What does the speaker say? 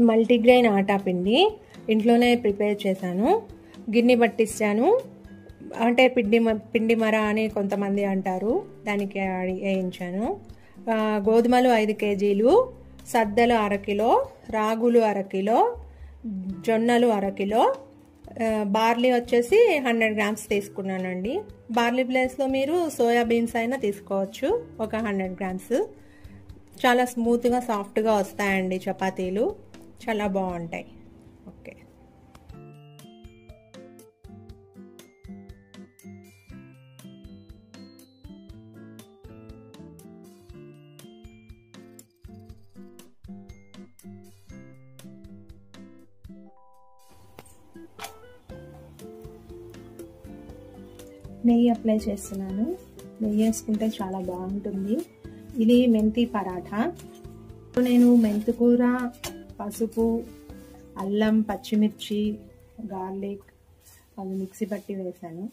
Multigrain ఆటా పిండి ఇంట్లోనే prepare చేశాను. గిన్నె పట్టించాను. అంటే పిండి మర అని కొంతమంది అంటారు, దానికి వేయించాను. గోధుమలు 5 కేజీలు, సద్దలు 1/2 కిలో, రాగులు 1/2 కిలో, జొన్నలు 1/2 కిలో, బార్లీ వచ్చేసి 100 గ్రామ్స్ తీసుకున్నానండి. బార్లీ ప్లేస్లో మీరు సోయా బీన్స్ అయినా తీసుకోవచ్చు, ఒక 100 గ్రామ్స్. చాలా స్మూత్గా సాఫ్ట్గా వస్తాయండి చపాతీలు, చాలా బాగుంటాయి. ఓకే, నెయ్యి అప్లై చేస్తున్నాను. నెయ్యి వేసుకుంటే చాలా బాగుంటుంది. ఇది మెంతి పరాఠా. నేను మెంతికూర, పసుపు, అల్లం, పచ్చిమిర్చి, గార్లిక్ అవి మిక్సీ పట్టి వేసాను.